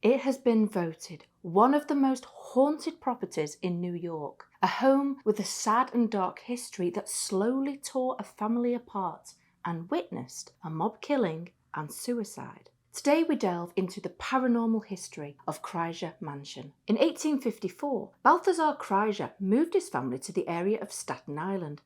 It has been voted one of the most haunted properties in New York, a home with a sad and dark history that slowly tore a family apart and witnessed a mob killing and suicide. Today we delve into the paranormal history of Kreischer Mansion. In 1854, Balthasar Kreischer moved his family to the area of Staten Island.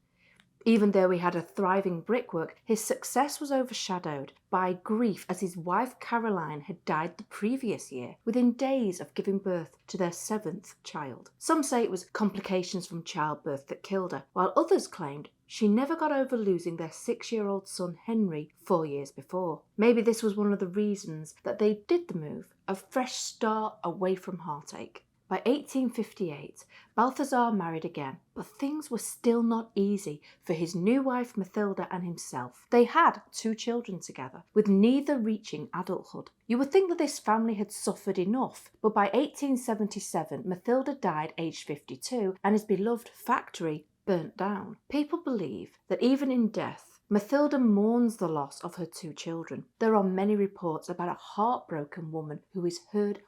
Even though he had a thriving brickwork, his success was overshadowed by grief as his wife Caroline had died the previous year, within days of giving birth to their 7th child. Some say it was complications from childbirth that killed her, while others claimed she never got over losing their 6-year-old son Henry 4 years before. Maybe this was one of the reasons that they did the move, a fresh start away from heartache. By 1858, Balthasar married again, but things were still not easy for his new wife Mathilda and himself. They had 2 children together, with neither reaching adulthood. You would think that this family had suffered enough, but by 1877, Mathilda died aged 52 and his beloved factory burnt down. People believe that even in death, Mathilda mourns the loss of her 2 children. There are many reports about a heartbroken woman who is heard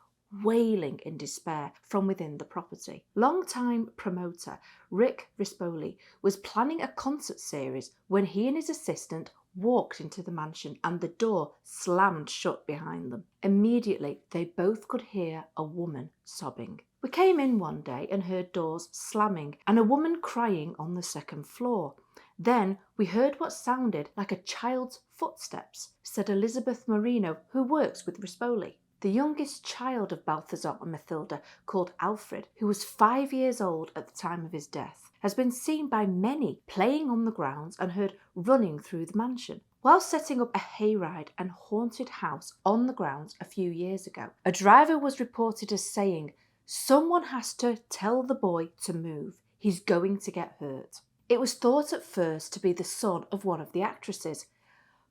wailing in despair from within the property. Long-time promoter Rick Rispoli was planning a concert series when he and his assistant walked into the mansion and the door slammed shut behind them. Immediately, they both could hear a woman sobbing. We came in one day and heard doors slamming and a woman crying on the 2nd floor. Then we heard what sounded like a child's footsteps, said Elizabeth Marino, who works with Rispoli. The youngest child of Balthasar and Mathilda, called Alfred, who was 5 years old at the time of his death, has been seen by many playing on the grounds and heard running through the mansion. While setting up a hayride and haunted house on the grounds a few years ago, a driver was reported as saying, "Someone has to tell the boy to move. He's going to get hurt." It was thought at first to be the son of one of the actresses,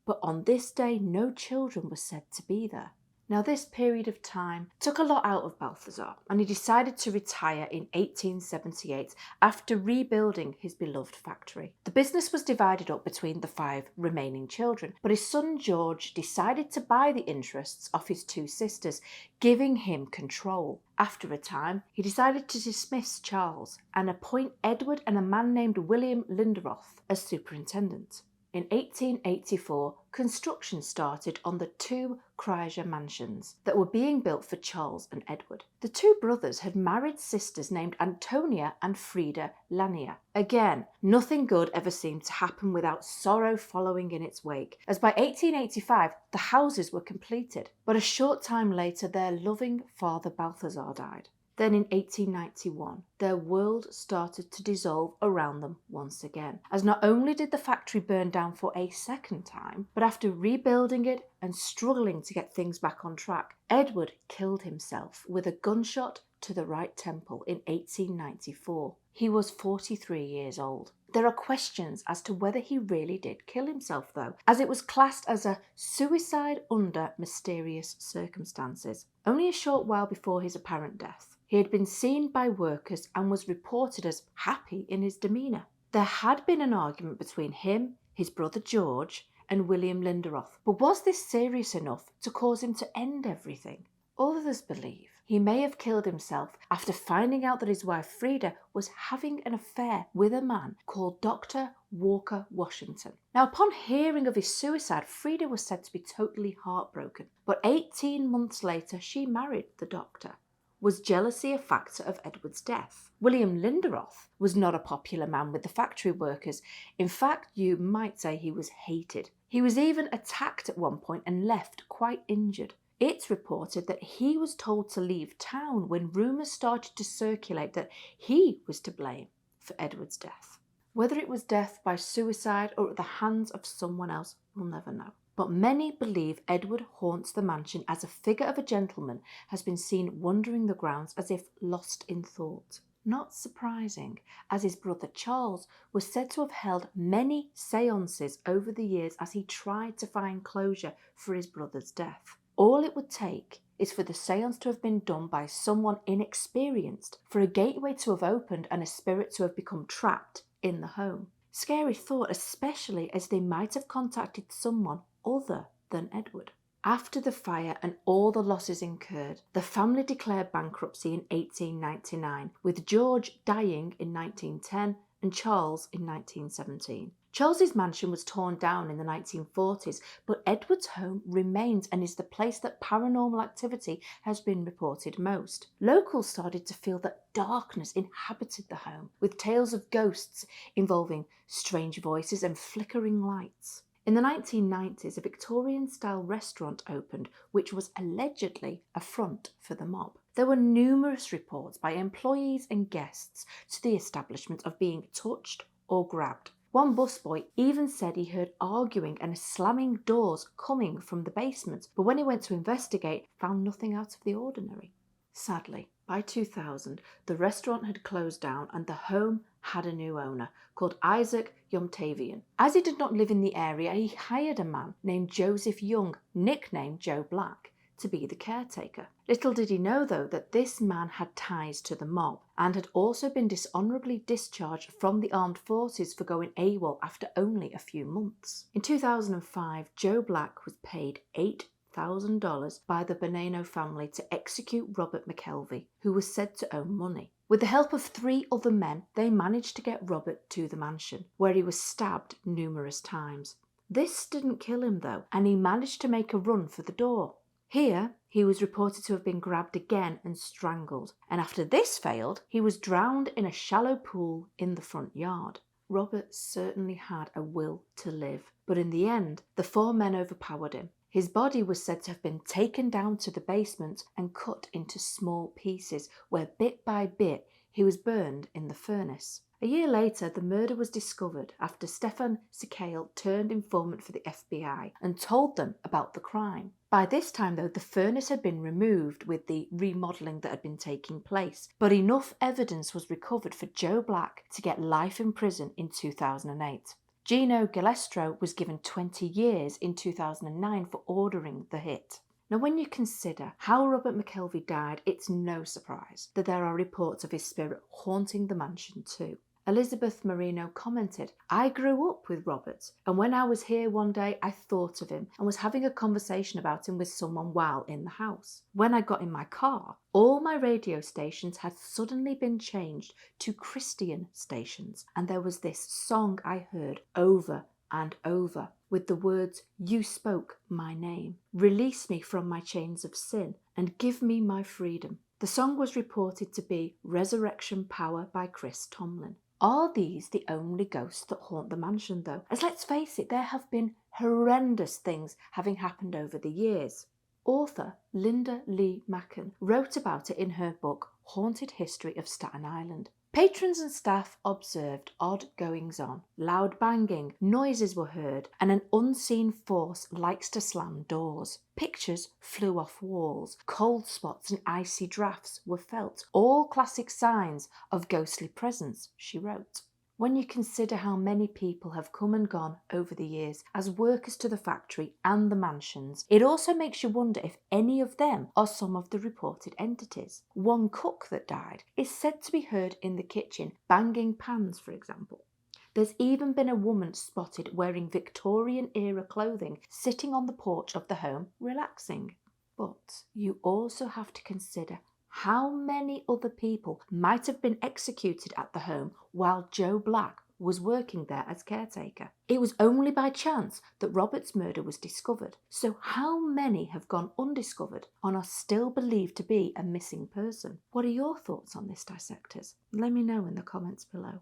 but on this day no children were said to be there. Now this period of time took a lot out of Balthasar, and he decided to retire in 1878 after rebuilding his beloved factory. The business was divided up between the 5 remaining children, but his son George decided to buy the interests of his 2 sisters, giving him control. After a time, he decided to dismiss Charles and appoint Edward and a man named William Linderoth as superintendent. In 1884, construction started on the 2 Kreischer mansions that were being built for Charles and Edward. The 2 brothers had married sisters named Antonia and Frida Lanier. Again, nothing good ever seemed to happen without sorrow following in its wake, as by 1885 the houses were completed. But a short time later, their loving father Balthasar died. Then in 1891, their world started to dissolve around them once again, as not only did the factory burn down for a 2nd time, but after rebuilding it and struggling to get things back on track, Edward killed himself with a gunshot to the right temple in 1894. He was 43 years old. There are questions as to whether he really did kill himself though, as it was classed as a suicide under mysterious circumstances. Only a short while before his apparent death, he had been seen by workers and was reported as happy in his demeanour. There had been an argument between him, his brother George, and William Linderoth, but was this serious enough to cause him to end everything? Others believe he may have killed himself after finding out that his wife Frida was having an affair with a man called Dr. Walker Washington. Now, upon hearing of his suicide, Frida was said to be totally heartbroken, but 18 months later she married the doctor. Was jealousy a factor of Edward's death? William Linderoth was not a popular man with the factory workers. In fact, you might say he was hated. He was even attacked at one point and left quite injured. It's reported that he was told to leave town when rumours started to circulate that he was to blame for Edward's death. Whether it was death by suicide or at the hands of someone else, we'll never know. But many believe Edward haunts the mansion as a figure of a gentleman has been seen wandering the grounds as if lost in thought. Not surprising, as his brother Charles was said to have held many seances over the years as he tried to find closure for his brother's death. All it would take is for the seance to have been done by someone inexperienced, for a gateway to have opened and a spirit to have become trapped in the home. Scary thought, especially as they might have contacted someone other than Edward. After the fire and all the losses incurred, the family declared bankruptcy in 1899, with George dying in 1910 and Charles in 1917. Charles's mansion was torn down in the 1940s, but Edward's home remains and is the place that paranormal activity has been reported most. Locals started to feel that darkness inhabited the home, with tales of ghosts involving strange voices and flickering lights. In the 1990s, a Victorian-style restaurant opened, which was allegedly a front for the mob. There were numerous reports by employees and guests to the establishment of being touched or grabbed. One busboy even said he heard arguing and slamming doors coming from the basement, but when he went to investigate, found nothing out of the ordinary. Sadly, by 2000, the restaurant had closed down and the home had a new owner called Isaac Yomtavian. As he did not live in the area, he hired a man named Joseph Young, nicknamed Joe Black, to be the caretaker. Little did he know, though, that this man had ties to the mob and had also been dishonourably discharged from the armed forces for going AWOL after only a few months. In 2005, Joe Black was paid $8,000 by the Bonanno family to execute Robert McKelvey, who was said to owe money. With the help of 3 other men, they managed to get Robert to the mansion, where he was stabbed numerous times. This didn't kill him, though, and he managed to make a run for the door. Here, he was reported to have been grabbed again and strangled, and after this failed, he was drowned in a shallow pool in the front yard. Robert certainly had a will to live, but in the end, the 4 men overpowered him. His body was said to have been taken down to the basement and cut into small pieces, where bit by bit he was burned in the furnace. A year later, the murder was discovered after Stefan Sikale turned informant for the FBI and told them about the crime. By this time, though, the furnace had been removed with the remodelling that had been taking place, but enough evidence was recovered for Joe Black to get life in prison in 2008. Gino Gillestro was given 20 years in 2009 for ordering the hit. Now, when you consider how Robert McKelvey died, it's no surprise that there are reports of his spirit haunting the mansion too. Elizabeth Marino commented, "I grew up with Robert, and when I was here one day, I thought of him and was having a conversation about him with someone while in the house. When I got in my car, all my radio stations had suddenly been changed to Christian stations, and there was this song I heard over and over with the words, 'You spoke my name. Release me from my chains of sin and give me my freedom.' The song was reported to be Resurrection Power by Chris Tomlin." Are these the only ghosts that haunt the mansion, though? As let's face it, there have been horrendous things having happened over the years. Author Linda Lee Macken wrote about it in her book Haunted History of Staten Island. Patrons and staff observed odd goings-on, loud banging, noises were heard, and an unseen force likes to slam doors. Pictures flew off walls, cold spots and icy drafts were felt, all classic signs of ghostly presence, she wrote. When you consider how many people have come and gone over the years as workers to the factory and the mansions, it also makes you wonder if any of them are some of the reported entities. One cook that died is said to be heard in the kitchen banging pans, for example. There's even been a woman spotted wearing Victorian-era clothing sitting on the porch of the home relaxing. But you also have to consider how many other people might have been executed at the home while Joe Black was working there as caretaker. It was only by chance that Robert's murder was discovered. So how many have gone undiscovered and are still believed to be a missing person? What are your thoughts on this, dissectors? Let me know in the comments below.